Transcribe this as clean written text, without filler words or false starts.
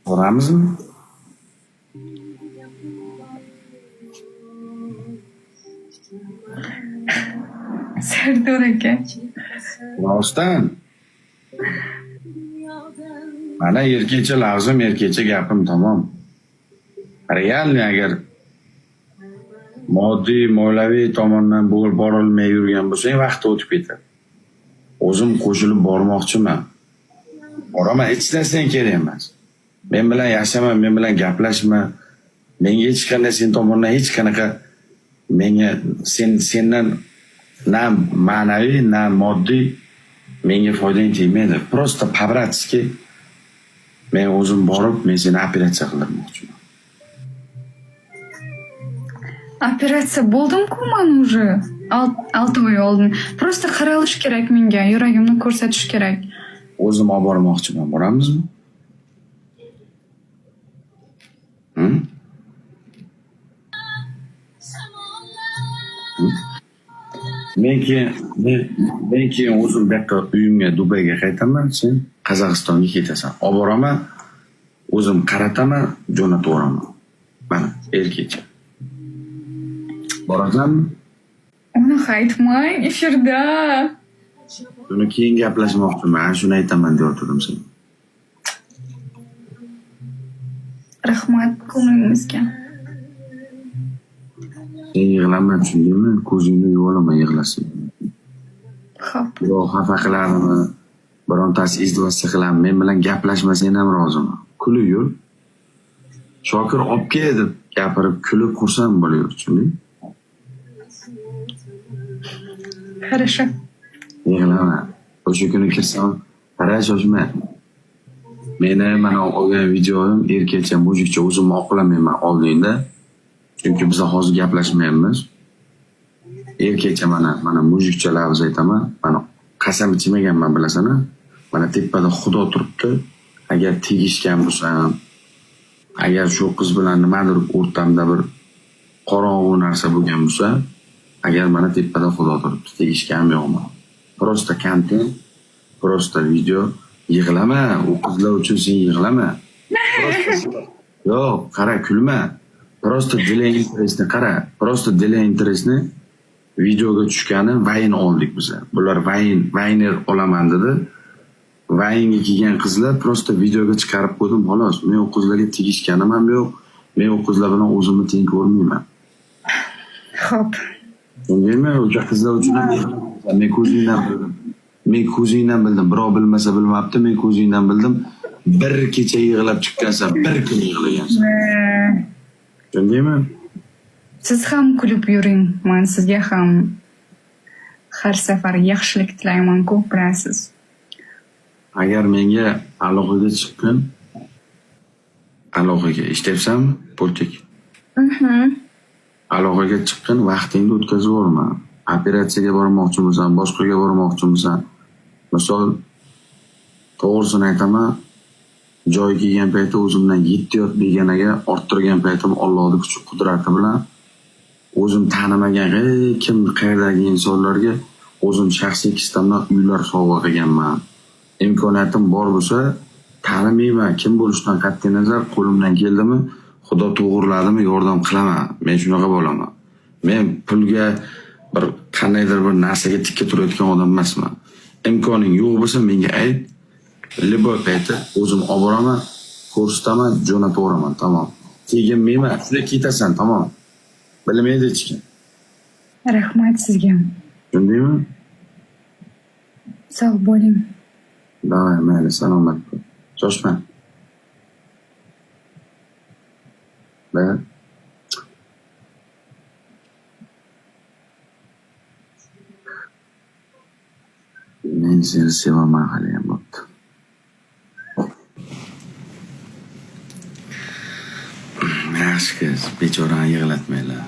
Boramizmi? Sardor aka. Rostdan. Mana erkecha lafzim, erkecha gapim tamom. Realni agar moddiy, moliyaviy tomondan bo'lib borilmay yurgan bo'lsang, vaqt o'tib ketadi. O'zim qo'shilib bormoqchiman. Boraman, hech narsadan kerak emas. Men bilan yashama, men bilan gaplashma. Menga hech qanday sen tomonidan hech qanaqa menga sendan na ma'naviy, na moddiy menga foydang tegmaydi. Просто по-братски men o'zim borib, men seni operatsiya qildirmoqchiman. Operatsiya bo'ldim-ku men уже 6 oy oldin. Просто qaralish kerak menga, yuragimni ko'rsatish kerak. O'zim olib bormoqchiman. Boramizmi? Men keyin o'zim bu yoqqa uyimga Dubayga qaytaman, sen Qozog'istonga ketasan. Olib boraman, o'zim qarataman, jo'natib yuboraman. Mana erkakcha. Borasanmi? Uni aytmang efirda. Buni keyin gaplashmoqchiman. Shuni aytaman deb o'tirdim sen. Rahmat ko'nglimizga. Sen yig'lama, tushundingmi? Ko'zingni yuvolaman yig'lasang. Xo'p. Xudo xafa qiladimi? Birontasi izdivosiya qiladimi? Men bilan gaplashmasang ham roziman. Kulib yur. Shokir olib kel deb gapirib, kulib xursand bo'laver, tushundingmi? Хорошо. Yig'lama. O'sha kuni kirsam, qara shoshma. Meni mana olgan videoyim erkakcha, mujikcha o'zimni oqlamayman oldingda. Chunki biz hozir gaplashmaymiz. Erkakcha mana mujikcha lafz aytaman. Mana qasam ichmaganman bilasana. Mana tepada Xudo turibdi. Agar tegishgan bo'lsam, agar shu qiz bilan nimadir o'rtamda bir qorong'u narsa bo'lgan bo'lsa, agar mana tepada Xudo turibdi, tegishgan yo'qman. Просто kontent, просто video. Yig'lama, u qizlar uchun sen yig'lama. Yo'q, qara, kulma. Просто для интересni qara. Просто для интересni videoga tushgani vayn oldik biz. Bular vayner olaman dedi. Vaynga kelgan qizlar просто videoga chiqarib qo'ydim, xolos. Men u qizlarga tegishganim ham yo'q. Men u qizlar bilan o'zimni teng ko'rmayman. Xo'p. Shundaymi? O'sha qizlar uchun ham men ko'zingdan bildim. Birov bilmasa bilmabdi, men ko'zingdan bildim. Bir kecha yig'lab chiqqansan, bir kun yig'lagansan. Shundaymi? Siz ham kulib yuring. Men sizga ham har safar yaxshilik tilayman-ku, bilasiz. Agar menga aloqaga chiqqan, aloqaga ishlayapsanmi, Poltik? Aloqaga chiqqan vaqtingni o'tkazib yuborma. Operatsiyaga bormoqchimisan, boshqaga bormoqchimisan. Misol, to'g'risini aytaman, joy kelgan payti o'zimdan 7 yot beganaga orttirgan paytim Allohning kuchi qudrati bilan o'zim tanimagan kim qayerdagi insonlarga o'zim shaxsiy kistamdan uylar sovg'a qilganman. Imkoniyatim bor bo'lsa, tanimayman, kim bo'lishidan qat'iy nazar qo'limdan keldimi, Xudo to'g'riladimi yordam qilaman. Men shunaqa bo'laman. Men pulga bir qandaydir bir narsaga tikka turayotgan odam emasman. Imkoning yo'q bo'lsa menga ayt. Liboy payti o'zim olib boraman, ko'rsataman, jo'natib yuboraman, tamom. Teginmayman, shunday ketasan, tamom. Bilmaydi hech kim. Rahmat sizga. Shundaymi? Sog' bo'ling. Davay, mayli, salomat bo'l. Shoshma. Men seni sevaman hali ham bo'pti. Yaxshi qiz, bechorani yig'latmaylar.